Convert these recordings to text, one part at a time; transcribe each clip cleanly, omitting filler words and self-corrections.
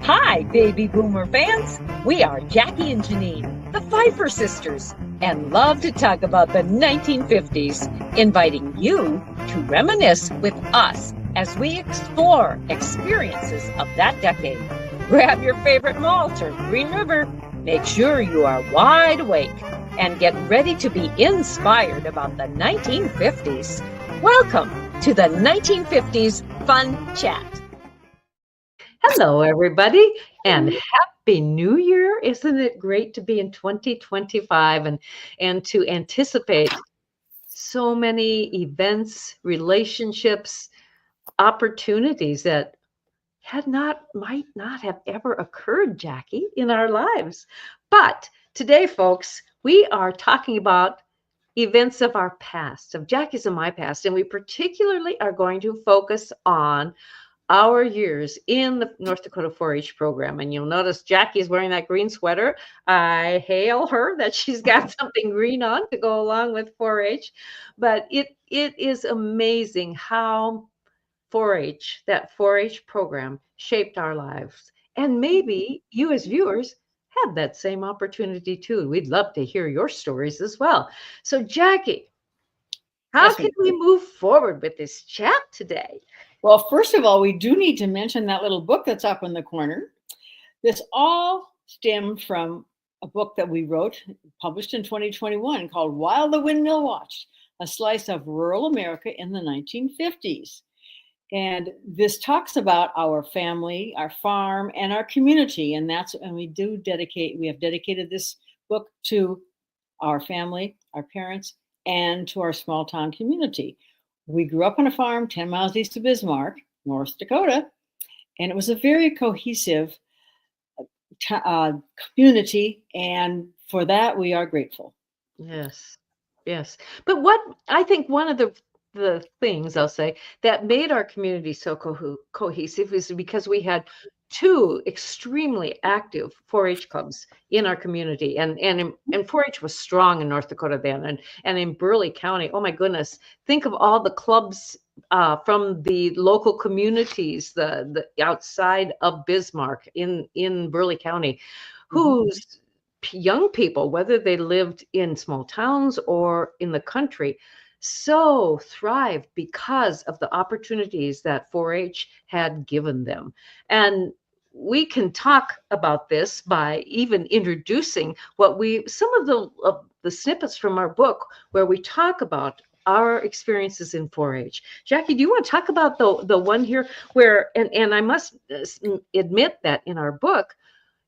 Hi, baby boomer fans. We are Jackie and Janine, the Pfeiffer sisters, and love to talk about the 1950s, inviting you to reminisce with us as we explore experiences of that decade. Grab your favorite malt or Green River. Make sure you are wide awake and get ready to be inspired about the 1950s. Welcome to the 1950s Fun Chat. Hello, everybody, and Happy New Year. Isn't it great to be in 2025 and to anticipate so many events, relationships, opportunities that might not have ever occurred, Jackie, in our lives. But today, folks, we are talking about events of our past, of Jackie's and my past, and we particularly are going to focus on our years in the North Dakota 4-H program. And you'll notice Jackie is wearing that green sweater. I hail her that she's got something green on to go along with 4-H. But it is amazing how 4-H, that 4-H program, shaped our lives. And maybe you as viewers had that same opportunity too. We'd love to hear your stories as well. So Jackie, how can we move forward with this chat today? Well, first of all, we do need to mention that little book that's up in the corner. This all stemmed from a book that we wrote, published in 2021, called While the Windmill Watched, a slice of rural America in the 1950s. And this talks about our family, our farm, and our community. And we have dedicated this book to our family, our parents, and to our small town community. We grew up on a farm 10 miles east of Bismarck, North Dakota, and it was a very cohesive community, and for that we are grateful. Yes. But what I think one of the things I'll say that made our community so cohesive is because we had two extremely active 4-H clubs in our community, and 4-H was strong in North Dakota then, and in Burleigh County. Oh my goodness! Think of all the clubs from the local communities, the outside of Bismarck in Burleigh County, whose young people, whether they lived in small towns or in the country, so thrived because of the opportunities that 4-H had given them. And we can talk about this by even introducing some of the snippets from our book where we talk about our experiences in 4-H. Jackie, do you want to talk about the one here where, and I must admit that in our book,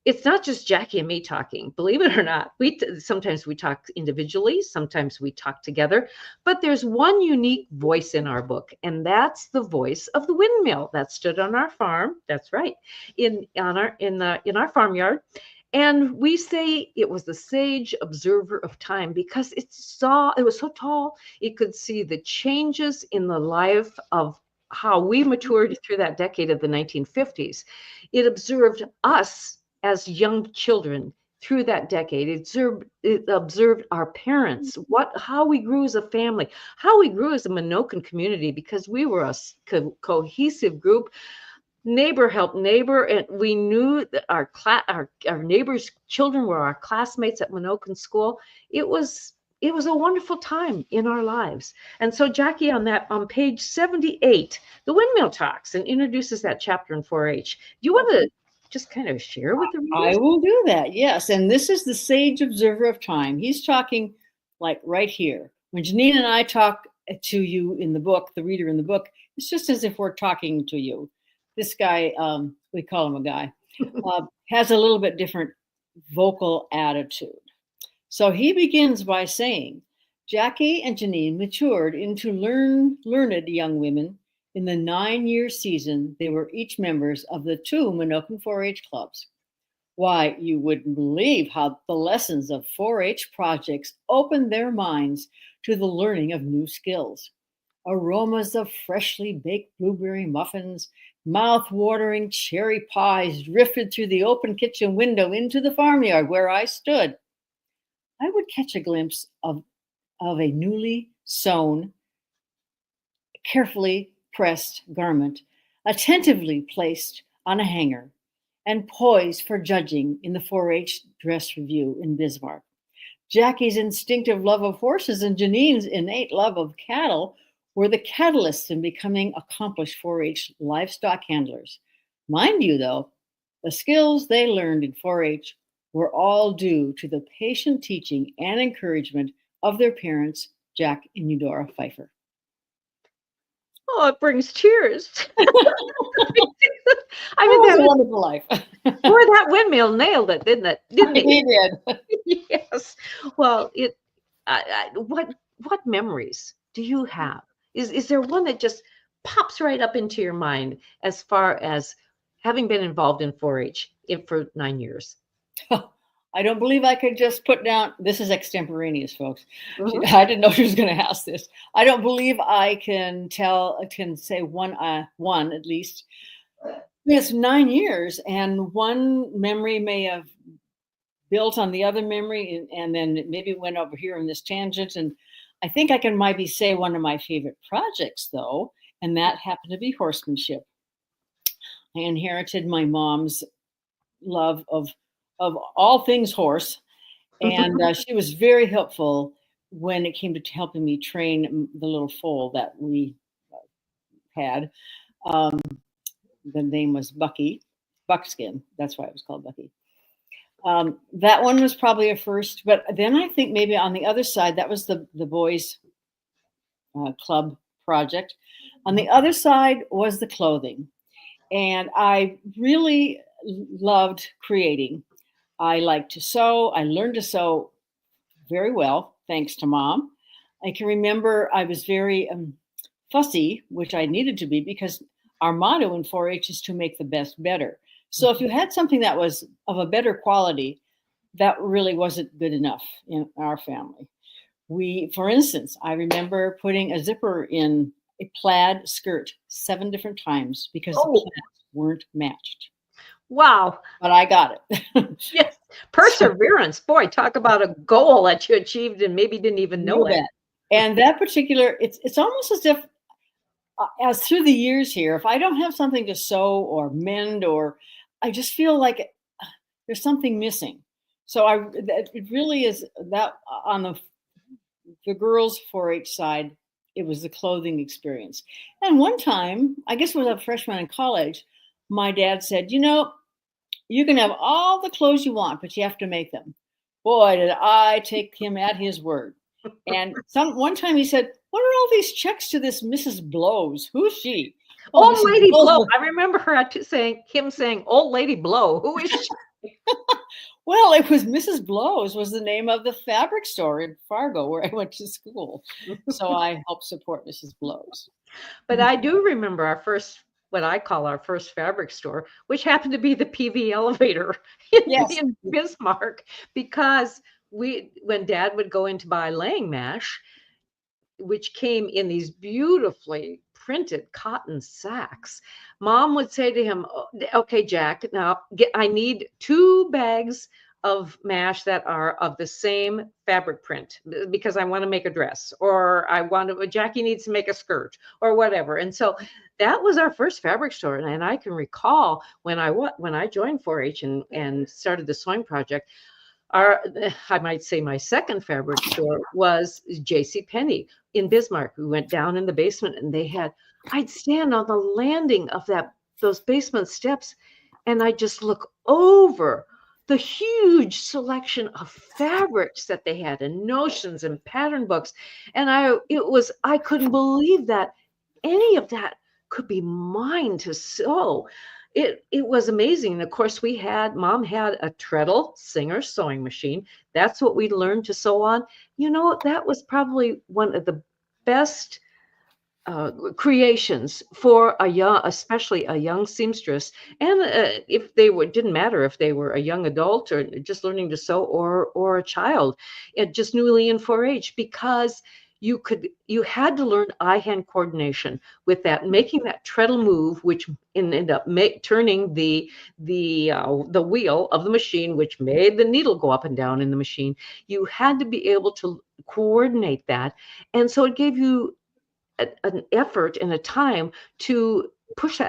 it's not just Jackie and me talking, believe it or not. Sometimes we talk individually, sometimes we talk together, but there's one unique voice in our book, and that's the voice of the windmill that stood on our farm. That's right, in our farmyard. And we say it was the sage observer of time because it was so tall, it could see the changes in the life of how we matured through that decade of the 1950s. It observed us as young children through that decade. It observed our parents, how we grew as a family, how we grew as a Minokan community, because we were a cohesive group. Neighbor helped neighbor, and we knew that our neighbors' children were our classmates at Minokan School. It was a wonderful time in our lives. And so Jackie, on page 78, the windmill talks and introduces that chapter in 4-H. Do you want to just kind of share with the readers? I will do that, yes. And this is the sage observer of time. He's talking like right here. When Janine and I talk to you in the book, the reader in the book, it's just as if we're talking to you. This guy, we call him a guy, has a little bit different vocal attitude. So he begins by saying, Jackie and Janine matured into learned young women. In the 9-year season, they were each members of the 2 Minokan 4-H clubs. Why, you wouldn't believe how the lessons of 4-H projects opened their minds to the learning of new skills. Aromas of freshly baked blueberry muffins, mouth-watering cherry pies drifted through the open kitchen window into the farmyard where I stood. I would catch a glimpse of a newly sewn, carefully pressed garment, attentively placed on a hanger, and poised for judging in the 4-H dress review in Bismarck. Jackie's instinctive love of horses and Janine's innate love of cattle were the catalysts in becoming accomplished 4-H livestock handlers. Mind you, though, the skills they learned in 4-H were all due to the patient teaching and encouragement of their parents, Jack and Eudora Pfeiffer. Oh, it brings tears. I mean, that was a wonderful life. Boy, that windmill nailed it, didn't it? Didn't it? He did. Yes. Well, what memories do you have? Is there one that just pops right up into your mind as far as having been involved in 4-H for 9 years? I don't believe I could just put down, this is extemporaneous, folks. Mm-hmm. I didn't know she was going to ask this. I don't believe I can say one at least. It's 9 years, and one memory may have built on the other memory, and then maybe went over here in this tangent. And I think I can maybe say one of my favorite projects, though, and that happened to be horsemanship. I inherited my mom's love of all things horse, and she was very helpful when it came to helping me train the little foal that we had. The name was Buckskin. That's why it was called Bucky. That one was probably a first, but then I think maybe on the other side, that was the boys club project. On the other side was the clothing. And I really loved creating. I liked to sew. I learned to sew very well, thanks to Mom. I can remember I was very fussy, which I needed to be, because our motto in 4-H is to make the best better. So if you had something that was of a better quality, that really wasn't good enough in our family. For instance, I remember putting a zipper in a plaid skirt 7 different times because the plaids weren't matched. Wow. But I got it. Yes. Perseverance. Boy, talk about a goal that you achieved and maybe didn't even know it. And that particular, it's almost as if, as through the years here, if I don't have something to sew or mend, or I just feel like there's something missing. So it really is that on the girls' 4-H side, it was the clothing experience. And one time, I guess it was a freshman in college, my dad said, you can have all the clothes you want, but you have to make them. Boy, did I take him at his word. And one time he said, what are all these checks to this Mrs. Blows? Who's she? Old Lady Blow. I remember her saying, Old Lady Blow. Who is she? Well, it was Mrs. Blows was the name of the fabric store in Fargo where I went to school. So I helped support Mrs. Blows. But I do remember what I call our first fabric store, which happened to be the PV elevator in Bismarck, because when Dad would go in to buy laying mash, which came in these beautifully printed cotton sacks, Mom would say to him, okay, Jack, now I need 2 bags of mash that are of the same fabric print, because I want to make a dress, or Jackie needs to make a skirt, or whatever. And so that was our first fabric store. And I can recall when I joined 4-H and started the sewing project, I might say my second fabric store was JCPenney in Bismarck. We went down in the basement, and I'd stand on the landing of those basement steps, and I'd just look over the huge selection of fabrics that they had, and notions and pattern books. And I couldn't believe that any of that could be mine to sew. It was amazing. And of course, Mom had a treadle Singer sewing machine. That's what we learned to sew on. That was probably one of the best creations for especially a young seamstress. And didn't matter if they were a young adult or just learning to sew, or a child, just newly in 4-H, because you had to learn eye-hand coordination with that, making that treadle move, which ended up turning the wheel of the machine, which made the needle go up and down in the machine. You had to be able to coordinate that. And so it gave you an effort and a time to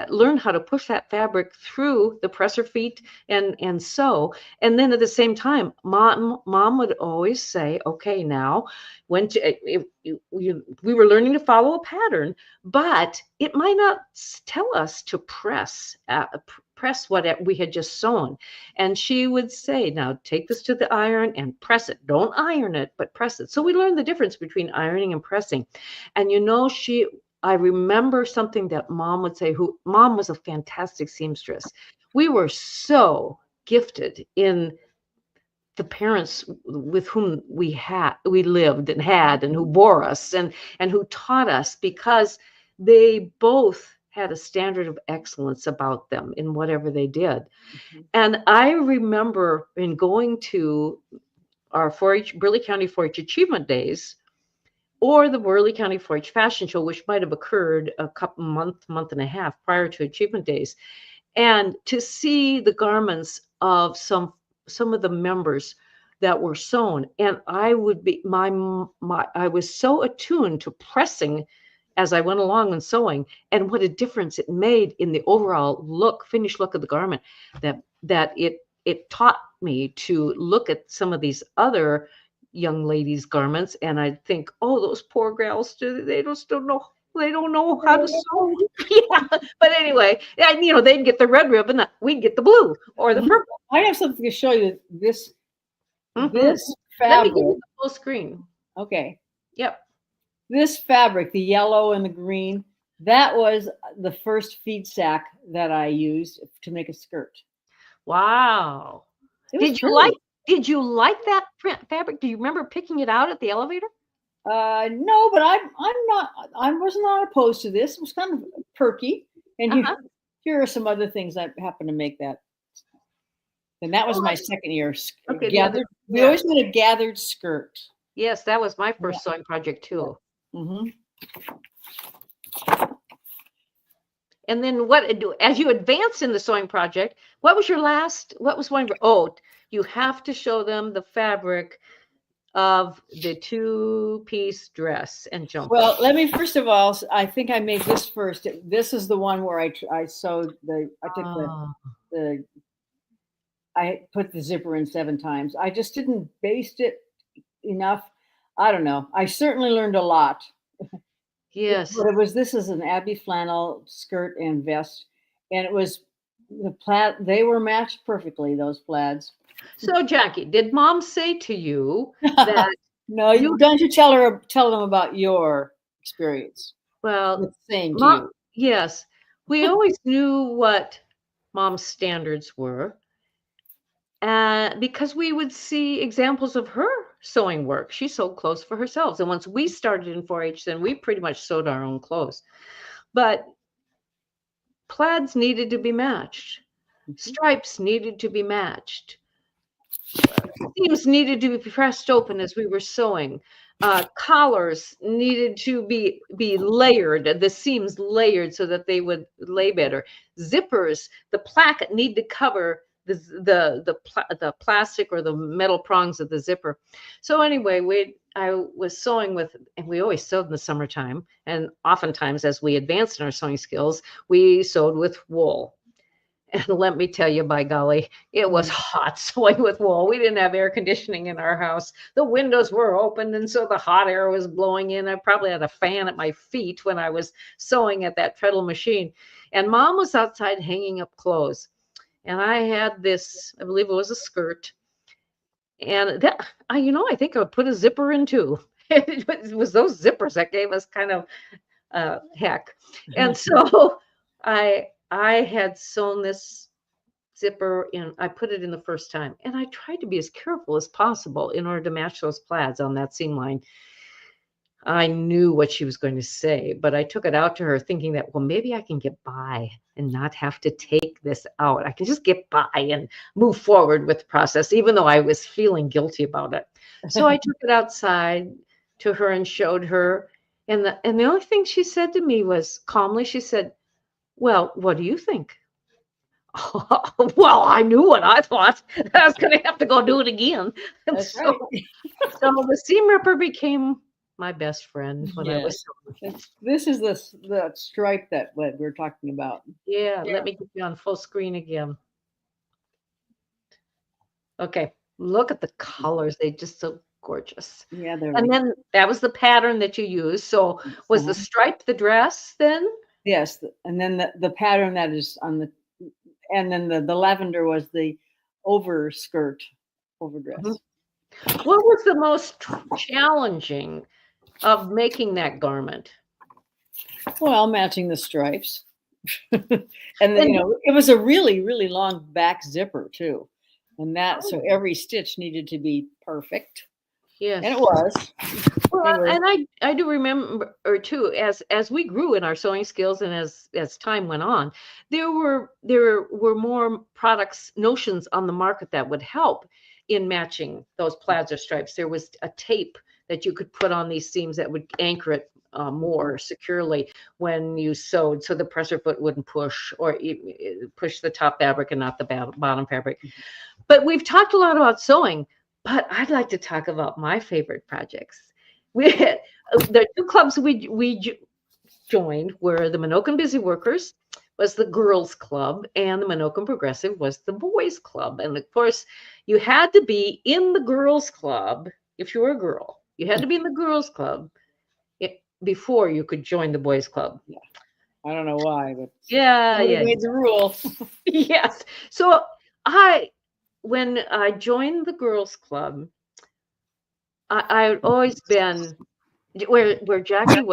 learn how to push that fabric through the presser feet and sew. And then at the same time, mom would always say, okay, now we were learning to follow a pattern, but it might not tell us to press what we had just sewn. And she would say, now take this to the iron and press it. Don't iron it, but press it. So we learned the difference between ironing and pressing. And I remember something that mom would say, mom was a fantastic seamstress. We were so gifted in the parents with whom we lived and had, and who bore us and who taught us, because they both had a standard of excellence about them in whatever they did. Mm-hmm. And I remember in going to our Burley County 4-H Achievement Days, or the Burley County 4-H Fashion Show, which might have occurred a month and a half prior to Achievement Days, and to see the garments of some of the members that were sewn. And I would be I was so attuned to pressing as I went along and sewing, and what a difference it made in the overall finished look of the garment, that it taught me to look at some of these other young ladies' garments, and I'd think, oh, those poor gals, they don't know how to sew. Yeah, but anyway, and they'd get the red ribbon, we'd get the blue or the purple. I have something to show you. This fabric. Let me give you the full screen. Okay. Yep. This fabric, the yellow and the green, that was the first feed sack that I used to make a skirt. Wow. Did you like that print fabric? Do you remember picking it out at the elevator? No, but I was not opposed to this. It was kind of perky. And here are some other things I happened to make that. And that was my second year. Okay, we always made a gathered skirt. Yes, that was my first sewing project too. Mm-hmm. And then as you advanced in the sewing project, what was one? Oh, you have to show them the fabric of the 2-piece dress and jumper. Well, let me first of all, I think I made this first. This is the one where I sewed I put the zipper in 7 times. I just didn't baste it enough. I don't know. I certainly learned a lot. Yes. But this is an Abbey flannel skirt and vest. And it was the plaid. They were matched perfectly, those plaids. So Jackie, did mom say to you that no, don't you tell them about your experience? Well, saying to you. Yes. We always knew what mom's standards were. Because we would see examples of her sewing work. She sewed clothes for herself. And once we started in 4-H, then we pretty much sewed our own clothes. But plaids needed to be matched. Stripes needed to be matched. Seams needed to be pressed open as we were sewing. Collars needed to be layered, the seams layered so that they would lay better. Zippers, the placket need to cover the plastic or the metal prongs of the zipper. So anyway, I was sewing and we always sewed in the summertime, and oftentimes as we advanced in our sewing skills, we sewed with wool. And let me tell you, by golly, it was hot sewing with wool. We didn't have air conditioning in our house. The windows were open, and so the hot air was blowing in. I probably had a fan at my feet when I was sewing at that treadle machine. And mom was outside hanging up clothes. And I had this, I believe it was a skirt. And that, I think I would put a zipper in too. It was those zippers that gave us kind of heck. And so I had sewn this zipper in, I put it in the first time. And I tried to be as careful as possible in order to match those plaids on that seam line. I knew what she was going to say, but I took it out to her thinking that, well, maybe I can get by and not have to take this out. I can just get by and move forward with the process, even though I was feeling guilty about it. So I took it outside to her and showed her. And the only thing she said to me was calmly, she said, well, what do you think? Well, I knew what I thought. I was going to have to go do it again. That's right. So the seam ripper became my best friend when I was. Yes. This is the stripe that we're talking about. Yeah, let me get you on full screen again. Okay, look at the colors. They just so gorgeous. Yeah, they're And then that was the pattern that you used. So was the stripe the dress then? Yes, and then the pattern that is on the, and then the lavender was the overdress. Mhm. What was the most challenging of making that garment? Well, matching the stripes. And then, you know, it was a really, really long back zipper too. And that, so every stitch needed to be perfect. Yes. And it was. Well, and I do remember or too, as we grew in our sewing skills and as time went on, there were more products, notions on the market that would help in matching those plaids or stripes. There was a tape that you could put on these seams that would anchor it more securely when you sewed, so the presser foot wouldn't push or push the top fabric and not the bottom fabric. But we've talked a lot about sewing, but I'd like to talk about my favorite projects. We had, the two clubs we joined were the Minokan Busy Workers was the girls club, and the Minokan Progressive was the boys club. And of course, you had to be in the girls club if you were a girl. You had to be in the girls club before you could join the boys club. Yeah. I don't know why, but yeah, made the rule. Yes. So when I joined the girls club, I had always been where Jackie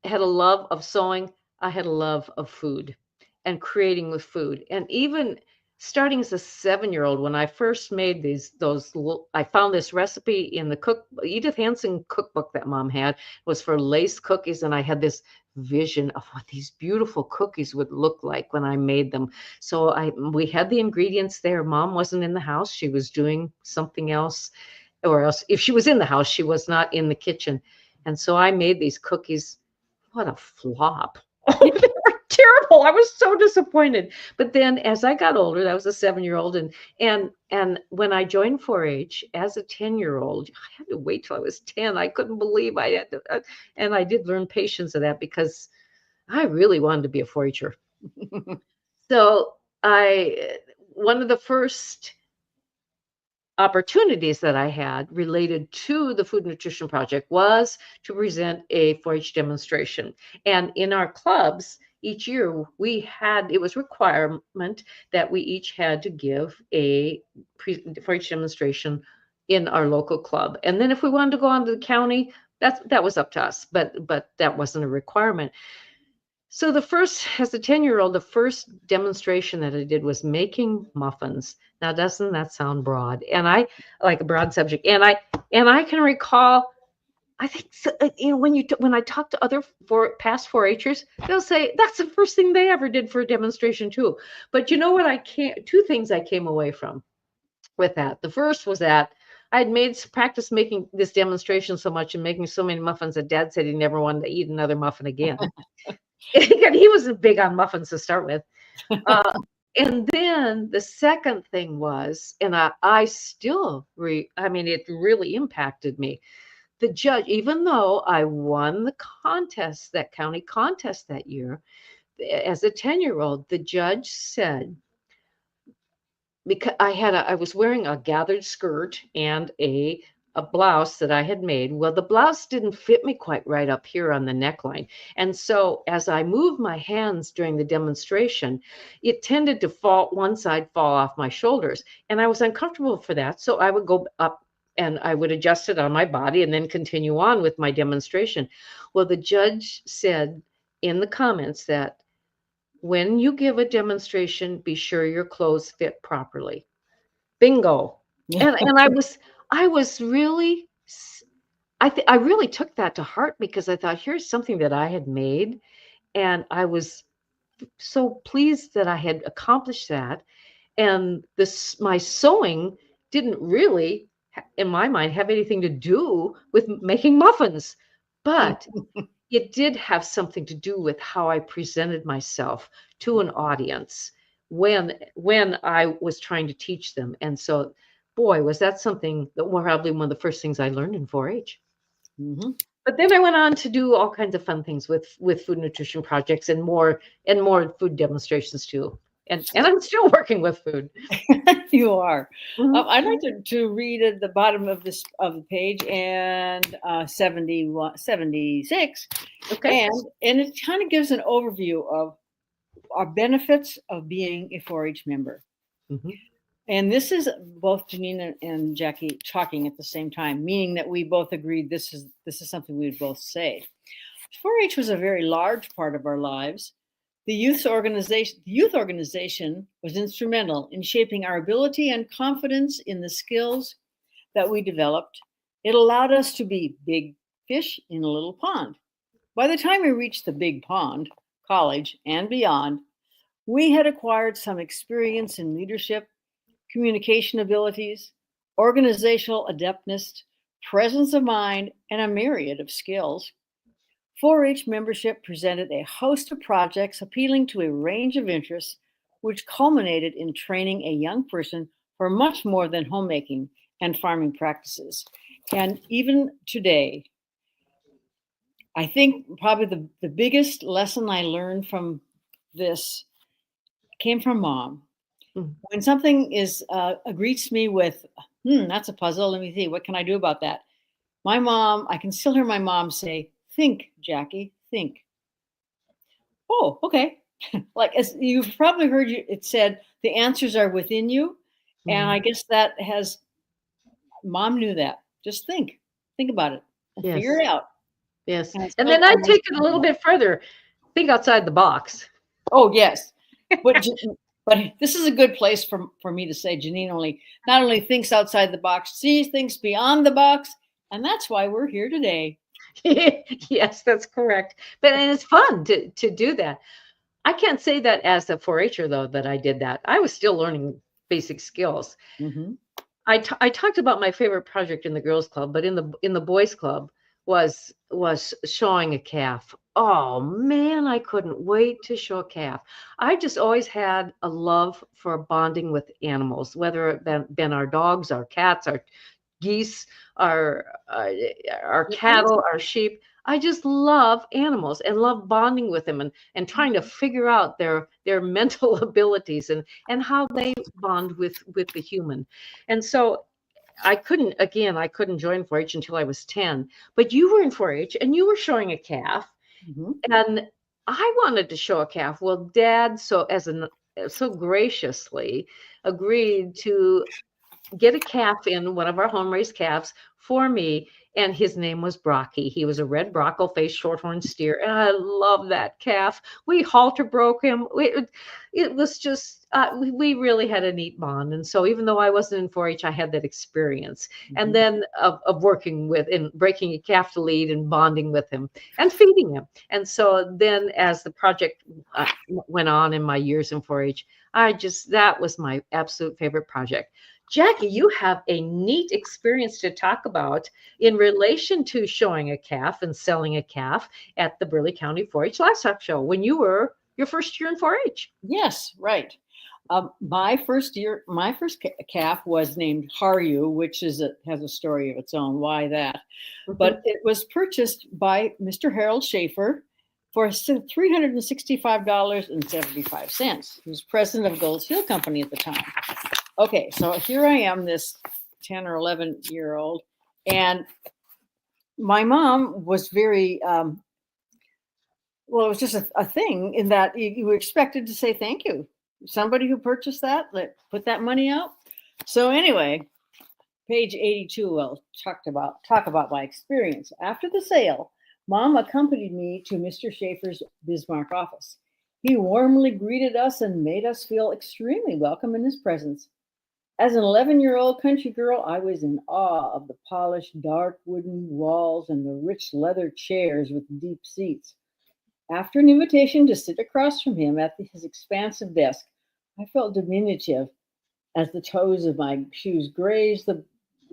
had a love of sewing. I had a love of food and creating with food. And even starting as a 7-year-old, when I first made I found this recipe in the Edith Hansen cookbook that Mom had. It was for lace cookies, and I had this vision of what these beautiful cookies would look like when I made them. So we had the ingredients there. Mom wasn't in the house; she was doing something else, or else if she was in the house, she was not in the kitchen. And so I made these cookies. What a flop. Oh, they were terrible. I was so disappointed. But then as I got older, that was a 7-year-old, and when I joined 4-H as a 10-year-old, I had to wait till I was 10. I couldn't believe I had to, and I did learn patience of that because I really wanted to be a 4-H'er. So one of the first opportunities that I had related to the Food Nutrition Project was to present a 4-H demonstration. And in our clubs, each year it was requirement that we each had to give a 4-H demonstration in our local club. And then if we wanted to go on to the county, that was up to us, but that wasn't a requirement. So as a 10-year-old, the first demonstration that I did was making muffins. Now, doesn't that sound broad? And I like a broad subject. And I can recall, I think, when I talk to other past 4-Hers, they'll say that's the first thing they ever did for a demonstration too. But you know what? Two things I came away from with that. The first was that I had practiced making this demonstration so much and making so many muffins that Dad said he never wanted to eat another muffin again. He wasn't big on muffins to start with. And then the second thing was, and I still, it really impacted me. The judge, even though I won the contest, that county contest that year, as a 10-year-old, the judge said, because I was wearing a gathered skirt and a blouse that I had made. Well, the blouse didn't fit me quite right up here on the neckline. And so as I moved my hands during the demonstration, it tended to one side fall off my shoulders. And I was uncomfortable for that. So I would go up and I would adjust it on my body and then continue on with my demonstration. Well, the judge said in the comments that when you give a demonstration, be sure your clothes fit properly. Bingo. And I was really, I really took that to heart because I thought, here's something that I had made. And I was so pleased that I had accomplished that. And my sewing didn't really, in my mind, have anything to do with making muffins. But it did have something to do with how I presented myself to an audience when I was trying to teach them. And so, boy, was that something that was probably one of the first things I learned in 4-H. Mm-hmm. But then I went on to do all kinds of fun things with food nutrition projects and more food demonstrations too. And I'm still working with food. You are. Mhm. I'd like to read at the bottom of the page and 76, Okay. and it kind of gives an overview of our benefits of being a 4-H member. Mhm. And this is both Janine and Jackie talking at the same time, meaning that we both agreed this is something we would both say. 4-H was a very large part of our lives. The youth organization was instrumental in shaping our ability and confidence in the skills that we developed. It allowed us to be big fish in a little pond. By the time we reached the big pond, college, and beyond, we had acquired some experience in leadership, communication abilities, organizational adeptness, presence of mind, and a myriad of skills. 4-H membership presented a host of projects appealing to a range of interests, which culminated in training a young person for much more than homemaking and farming practices. And even today, I think probably the biggest lesson I learned from this came from mom. Mm. When something greets me with, that's a puzzle. Let me see, what can I do about that? My mom, I can still hear my mom say, think, Jackie, think. Oh, okay. Like, as you've probably heard it said, the answers are within you. And I Mhm. guess that has, mom knew that. Just think about it and figure Yes. it out. Yes. And And so then I I take it a little bit further. Think outside the box. oh, yes. But, but this is a good place for me to say Janine not only thinks outside the box, she thinks beyond the box. And that's why we're here today. Yes, that's correct. But and it's fun to do that. I can't say that as a 4-H'er though that I did that. I was still learning basic skills. Mm-hmm. I talked about my favorite project in the girls club, but in the boys club was showing a calf. Oh man, I couldn't wait to show a calf. I just always had a love for bonding with animals, whether it been our dogs, our cats, our geese, our uh, our cattle, our sheep. I just love animals and love bonding with them and trying to figure out their mental abilities and how they bond with the human. And so I couldn't join 4-H until I was 10. But you were in 4-H and you were showing a calf, Mm-hmm. and I wanted to show a calf. Well, Dad so graciously agreed to get a calf in, one of our home raised calves for me. And his name was Brocky. He was a red brockle faced shorthorn steer. And I love that calf. We halter broke him. It was just, we really had a neat bond. And so even though I wasn't in 4-H, I had that experience. And Mm-hmm. then of working with and breaking a calf to lead and bonding with him and feeding him. And so then as the project went on in my years in 4-H, that was my absolute favorite project. Jackie, you have a neat experience to talk about in relation to showing a calf and selling a calf at the Burleigh County 4-H Livestock Show when you were your first year in 4-H. Yes, right. My first calf was named Haru, which has a story of its own. Why that? But it was purchased by Mr. Harold Schaefer for $365.75. He was president of Gold's Hill Company at the time. Okay, so here I am, this 10 or 11-year-old, and my mom was very well, it was just a thing in that you were expected to say thank you. Somebody who purchased that, put that money out. So anyway, page 82, I'll talk about my experience. After the sale, Mom accompanied me to Mr. Schaefer's Bismarck office. He warmly greeted us and made us feel extremely welcome in his presence. As an 11-year-old country girl, I was in awe of the polished dark wooden walls and the rich leather chairs with deep seats. After an invitation to sit across from him at his expansive desk, I felt diminutive as the toes of my shoes grazed the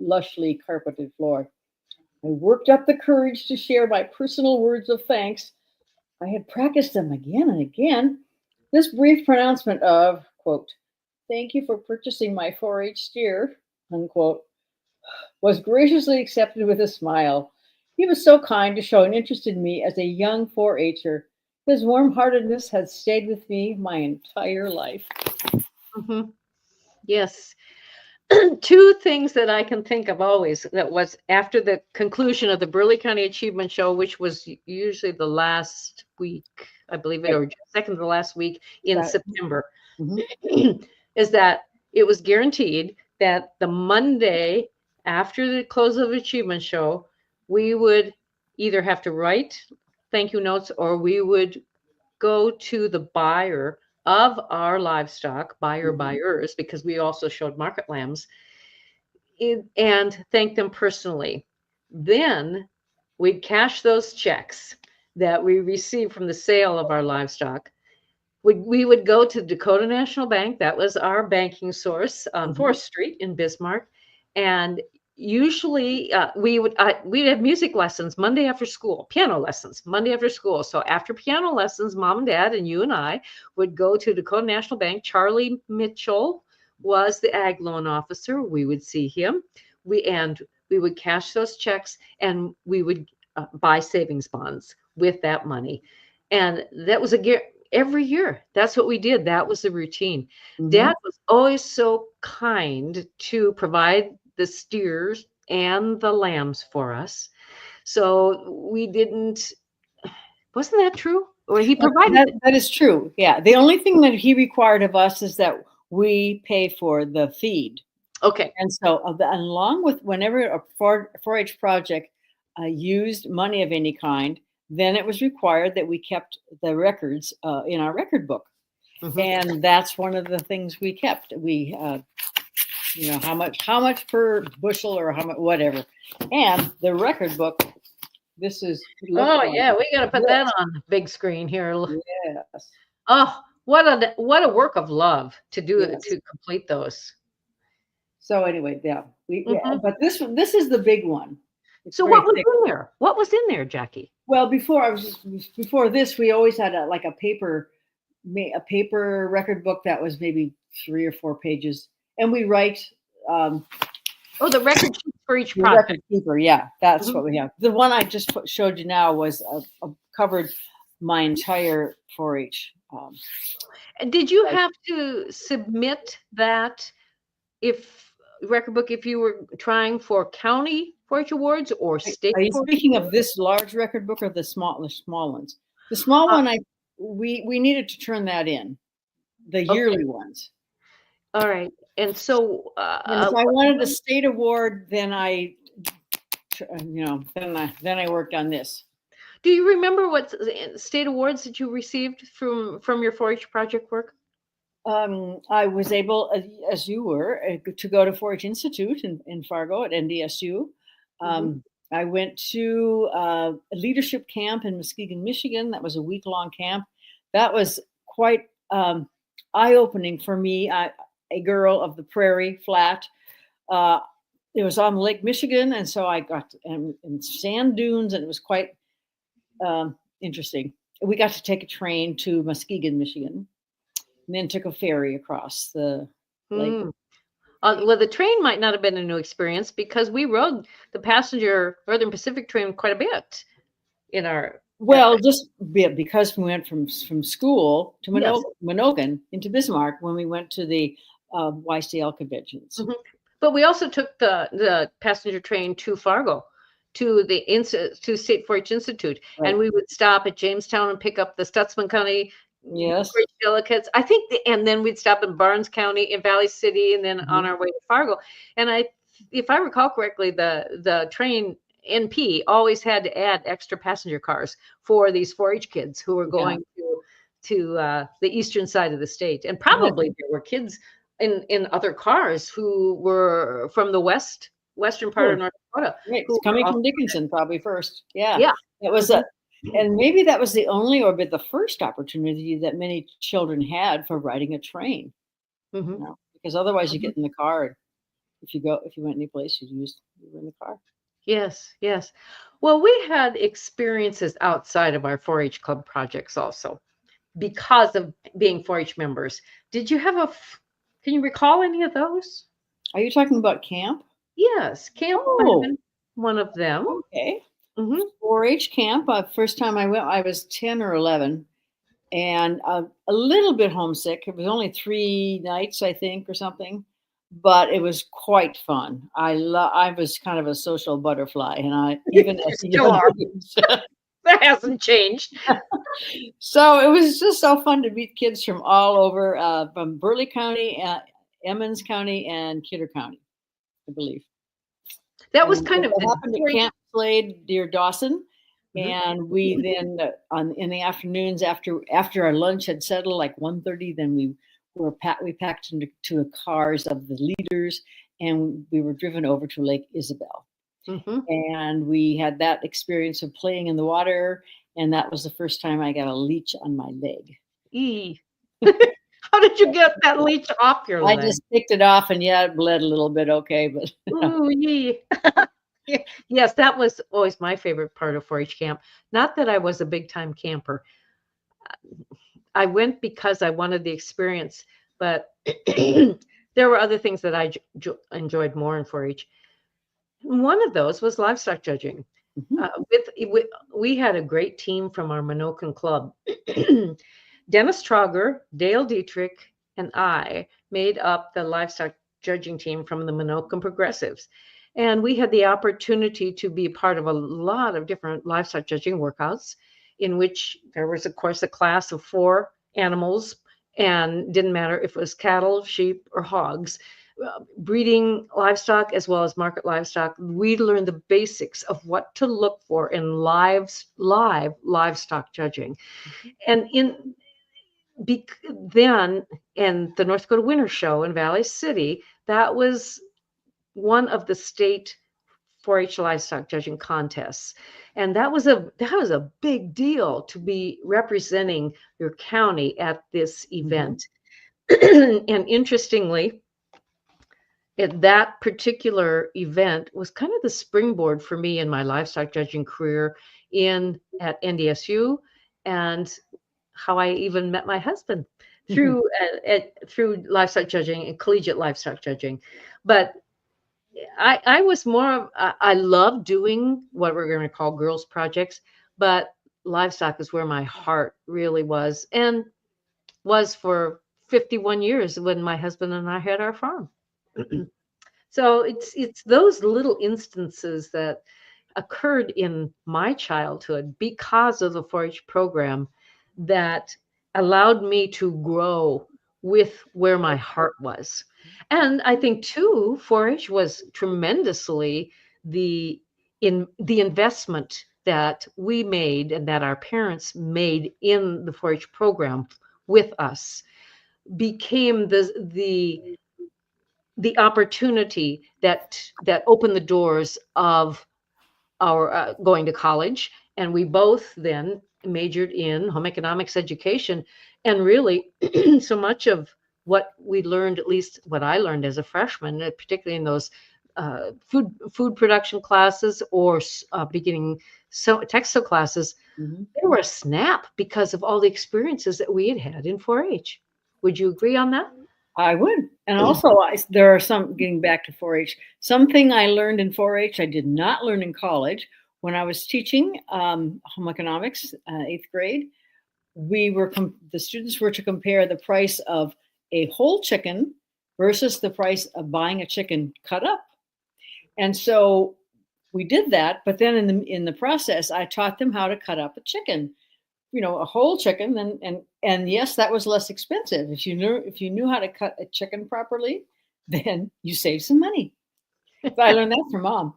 lushly carpeted floor. I worked up the courage to share my personal words of thanks. I had practiced them again and again. This brief pronouncement of, quote, thank you for purchasing my 4-H steer, unquote, was graciously accepted with a smile. He was so kind to show an interest in me as a young 4-H'er. His warm-heartedness has stayed with me my entire life. Mhm. Yes. Two things that I can think of always that was after the conclusion of the Burley County Achievement Show, which was usually the last week, I believe it, Right. or second to the last week in That, September, mhm. is that it was guaranteed that the Monday after the close of the Achievement Show, we would either have to write thank you notes or we would go to the buyer of our livestock, Mhm. buyers, because we also showed market lambs, and thank them personally. Then we'd cash those checks that we received from the sale of our livestock. We would go to Dakota National Bank. That was our banking source on Mhm. 4th Street in Bismarck. And usually we'd have music lessons Monday after school, piano lessons Monday after school. So after piano lessons, mom and dad and you and I would go to Dakota National Bank. Charlie Mitchell was the ag loan officer. We would see him. We would cash those checks and we would buy savings bonds with that money. And that was every year. That's what we did. That was the routine. Mhm. Dad was always so kind to provide the steers and the lambs for us. So we didn't, wasn't that true? Or he provided it. That is true. Yeah. The only thing that he required of us is that we pay for the feed. Okay. And so, and along with whenever a 4-H project used money of any kind, then it was required that we kept the records in our record book. Mhm. And that's one of the things we kept. We, how much per bushel or how much, whatever. And the record book, this is, look Oh on yeah, we got to put that this. on the big screen here. Yes. Oh, what a work of love to do Yes. to complete those. So anyway, yeah, Mhm. but this is the big one. It's So very what was thick. in there? What was in there, Jackie? Well, before this, we always had like a paper record book that was maybe 3 or 4 pages, and we write um, Oh, the record sheets for each the project. record keeper. Yeah, that's Mhm. what we have. The one I just showed you now was covered my entire 4-H. And did you Life. have to submit that if record book if you were trying for county 4-H awards or state Are you 4-H speaking of awards? this large record book or the small ones? The small Uh, one, we needed to turn that in, the okay, yearly ones. all right. And so, And if I wanted a state award, then I worked on this. do you remember what state awards that you received from your 4-H project work? I was able, as you were, to go to 4-H Institute in Fargo at NDSU. Hmm. Um, I went to a leadership camp in Muskegon, Michigan. That was a week-long camp. That was quite eye-opening for me. A girl of the prairie flat. Uh, it was on Lake Michigan, and so I got in sand dunes, and it was quite interesting. We got to take a train to Muskegon, Michigan, and then took a ferry across the lake. Hmm. Well, the train might not have been a new experience because we rode the passenger Northern Pacific train quite a bit in our. Well, just because we went from school to Yes. Minogan into Bismarck when we went to the YCL conventions. Mhm. But we also took the passenger train to Fargo, to State 4-H Institute, and Right. we would stop at Jamestown and pick up the Stutzman County Yes. 4-H delegates. I think, and then we'd stop in Barnes County, in Valley City, and then on Mhm. our way to Fargo. And if I recall correctly, the train NP always had to add extra passenger cars for these 4-H kids who were Yeah. going to the eastern side of the state, and And that's probably there were kids in other cars who were from the western part of true. North Dakota Right. It's who were coming also, from Dickinson probably first. Yeah. yeah. It was Mhm. and maybe that was the only or but the first opportunity that many children had for riding a train. Mhm. Because otherwise you Mhm. get in the car. If you went any place, you were in the car. Yes, yes. Well, we had experiences outside of our 4-H club projects also because of being 4-H members. Did you have can you recall any of those? Are you talking about camp? Yes, camp might have Oh, been one of them. okay. Mm-hmm. 4-H camp. First time I went, I was 10 or 11, and a little bit homesick. It was only 3 nights, I think, or something, but it was quite fun. I was kind of a social butterfly, and I even You as a still young are. age. That hasn't changed. So it was just so fun to meet kids from all over, from Burleigh County, Emmons County, and Kidder County, I believe. That was And kind of it the happened at great. Camp Slade near Dawson. Mhm. And we then in the afternoons after our lunch had settled, like 1:30, then we packed into the cars of the leaders, and we were driven over to Lake Isabel. Mhm. And we had that experience of playing in the water, and that was the first time I got a leech on my leg. E. How did you get that leech off your I leg? just picked it off, and yeah, it bled a little bit, okay, but Ooh, yee. Yes, that was always my favorite part of 4-H camp. Not that I was a big time camper. I went because I wanted the experience, but there were other things that I enjoyed more in 4-H. One of those was livestock judging. Mhm. We had a great team from our Minokan club. Dennis Trauger, Dale Dietrich, and I made up the livestock judging team from the Minokan Progressives. And we had the opportunity to be part of a lot of different livestock judging workouts, in which there was, of course, a class of 4 animals, and didn't matter if it was cattle, sheep, or hogs. Breeding livestock as well as market livestock, we learned the basics of what to look for in live livestock judging. And then in the North Dakota Winter Show in Valley City, that was one of the state 4-H livestock judging contests, and that was a big deal to be representing your county at this Mhm. event. And interestingly, that particular event was kind of the springboard for me in my livestock judging career in at NDSU, and how I even met my husband Mhm. through livestock judging and collegiate livestock judging. But I was more of I love doing what we're going to call girls projects, but livestock is where my heart really was, and was for 51 years when my husband and I had our farm. So it's those little instances that occurred in my childhood because of the 4-H program that allowed me to grow with where my heart was. And I think too, 4-H was tremendously the investment that we made and that our parents made in the 4-H program with us became the opportunity that opened the doors of our going to college, and we both then majored in home economics education. And really, so much of what we learned, at least what I learned as a freshman, particularly in those food production classes or beginning textile classes, Mhm. they were a snap because of all the experiences that we had had in 4-H. Would you agree on that? I would. And also, there are some, getting back to 4-H, something I learned in 4-H I did not learn in college. When I was teaching home economics, 8th grade, the students were to compare the price of a whole chicken versus the price of buying a chicken cut up. And so we did that, but then in the process, I taught them how to cut up a chicken, a whole chicken, and yes, that was less expensive. If you knew how to cut a chicken properly, then you save some money. But I learned that from mom.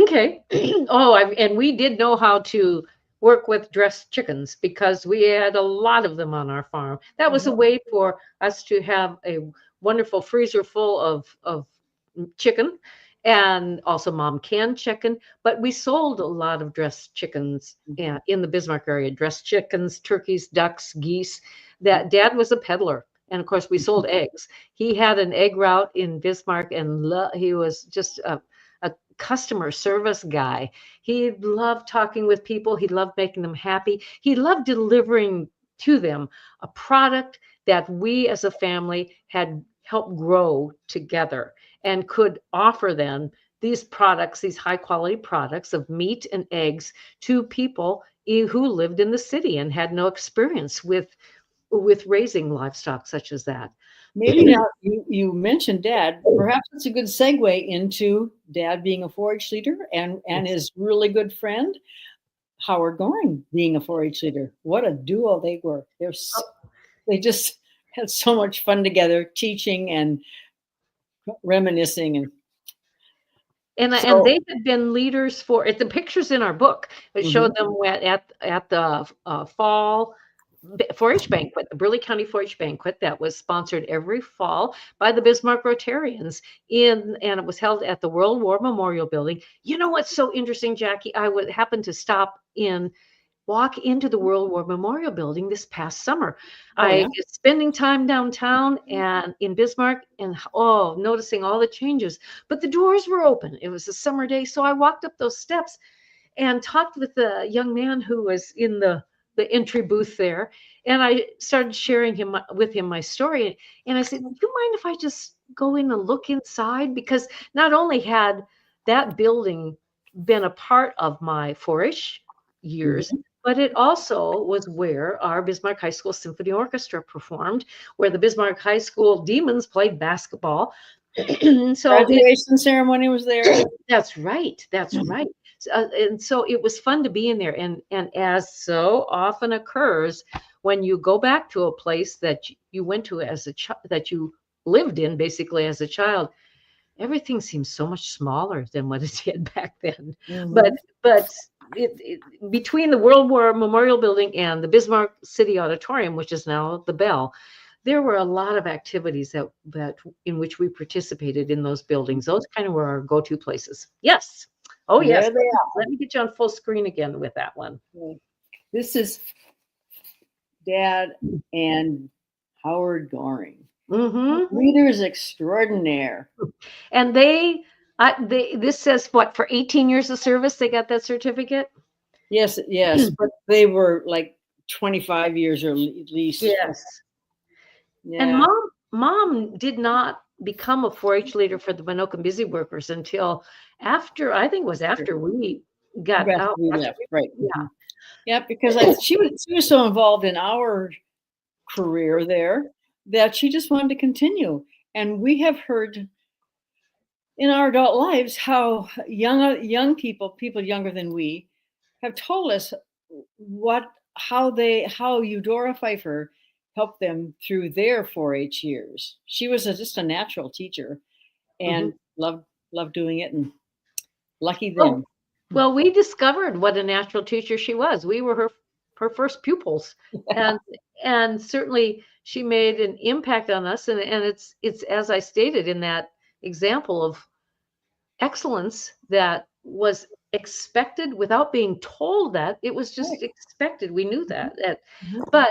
Okay. Oh, and we did know how to work with dressed chickens because we had a lot of them on our farm. That was a Mhm. way for us to have a wonderful freezer full of chicken, and also mom canned chicken. But we sold a lot of dressed chickens Mhm. in the Bismarck area, dressed chickens, turkeys, ducks, geese. That dad was a peddler. And of course, we sold eggs. He had an egg route in Bismarck, and he was just a customer service guy. He loved talking with people. He loved making them happy. He loved delivering to them a product that we as a family had helped grow together and could offer them these products, these high quality products of meat and eggs to people who lived in the city and had no experience with raising livestock such as that. Maybe now you mentioned Dad. Perhaps it's a good segue into Dad being a 4-H leader and his really good friend Howard Goring being a 4-H leader. What a duo they were. They just had so much fun together, teaching and reminiscing. And they had been leaders for the pictures in our book. It showed them at the fall 4-H banquet, the Burleigh County 4-H banquet that was sponsored every fall by the Bismarck Rotarians and it was held at the World War Memorial Building. You know what's so interesting, Jackie? I would happen to walk into the World War Memorial Building this past summer. I was spending time downtown and in Bismarck and noticing all the changes, but the doors were open. It was a summer day. So I walked up those steps and talked with the young man who was in the entry booth there. And I started sharing with him my story. And I said, do you mind if I just go in and look inside? Because not only had that building been a part of my 4-H years, but it also was where our Bismarck High School Symphony Orchestra performed, where the Bismarck High School Demons played basketball. So graduation ceremony was there. That's right. That's right. And so it was fun to be in there. And as so often occurs, when you go back to a place that you went to as a child, that you lived in basically as a child, everything seems so much smaller than what it did back then. But between the World War Memorial Building and the Bismarck City Auditorium, which is now the Bell, there were a lot of activities that in which we participated in those buildings. Those kind of were our go-to places. Yes. Oh, yes. Let me get you on full screen again with that one. This is Dad and Howard Goring. Leaders extraordinaire. And this says what, for 18 years of service, they got that certificate? Yes. But they were like 25 years or at least. Yes. Yeah. And mom did not become a 4-H leader for the Menoken Busy Workers until after we got out. We left, right? Yeah, because she was so involved in our career there that she just wanted to continue. And we have heard in our adult lives how young people younger than we, have told us how Eudora Pfeiffer helped them through their 4-H years. She was just a natural teacher and loved doing it, and lucky them. Well, we discovered what a natural teacher she was. We were her first pupils, and certainly she made an impact on us. And it's as I stated in that example of excellence that was expected without being told that. It was just expected. We knew that. But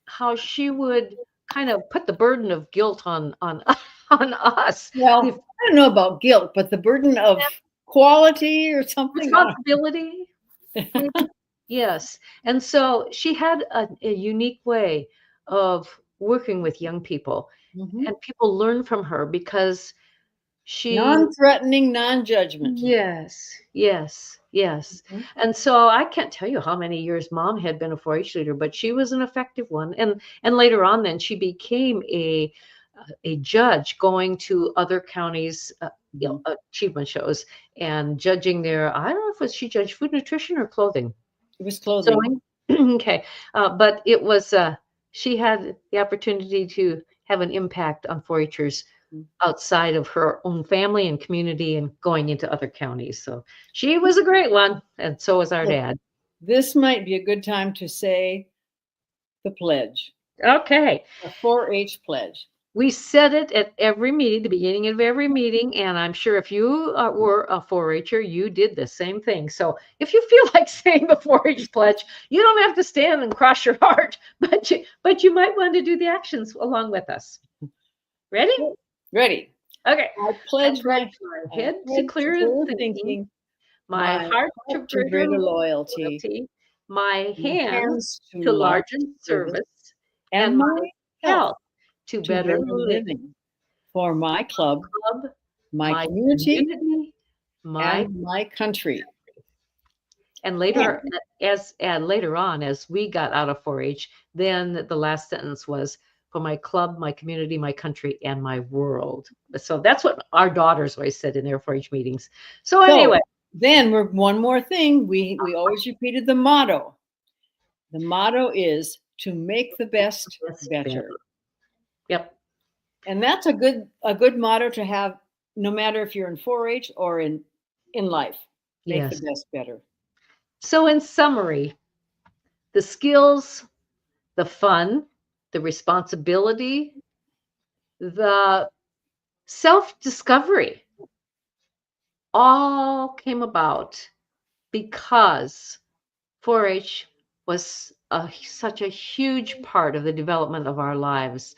how she would kind of put the burden of guilt on us. Well, I don't know about guilt, but the burden of quality or something. Responsibility. Yes. And so she had a unique way of working with young people, and people learn from her because she non-threatening, non-judgment. Yes. And so I can't tell you how many years Mom had been a 4-H leader, but she was an effective one. And later on, then she became a judge, going to other counties, achievement shows and judging their. I don't know if she judged food, nutrition, or clothing. It was clothing. Okay, but it was. She had the opportunity to have an impact on 4-Hers outside of her own family and community and going into other counties. So she was a great one, and so was our dad. This might be a good time to say the pledge. Okay. The 4-H pledge. We said it at every meeting, the beginning of every meeting, and I'm sure if you were a 4-Her, you did the same thing. So if you feel like saying the 4-H pledge, you don't have to stand and cross your heart, but you might want to do the actions along with us. Ready? Ready. Okay. I pledge my head to clear thinking, my heart to greater loyalty, my hands to larger service, and my health to better living. For my club, my community, my country. And later, later on, as we got out of 4-H, then the last sentence was for my club, my community, my country, and my world. So that's what our daughters always said in their 4-H meetings. So anyway, then we're one more thing. We always repeated the motto. The motto is to make the best better. Yep. And that's a good motto to have, no matter if you're in 4-H or in life. Make the best better. So in summary, the skills, the fun, the responsibility, the self-discovery all came about because 4-H was such a huge part of the development of our lives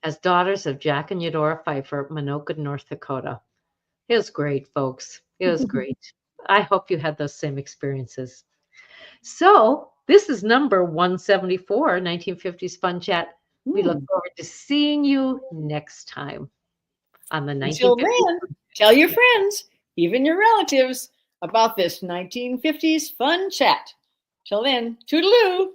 as daughters of Jack and Eudora Pfeiffer, Minoka, North Dakota. It was great, folks. It was great. I hope you had those same experiences. So this is number 174, 1950s Fun Chat. We look forward to seeing you next time on the 1950s. Until then, tell your friends, even your relatives, about this 1950s Fun Chat. Till then, toodaloo.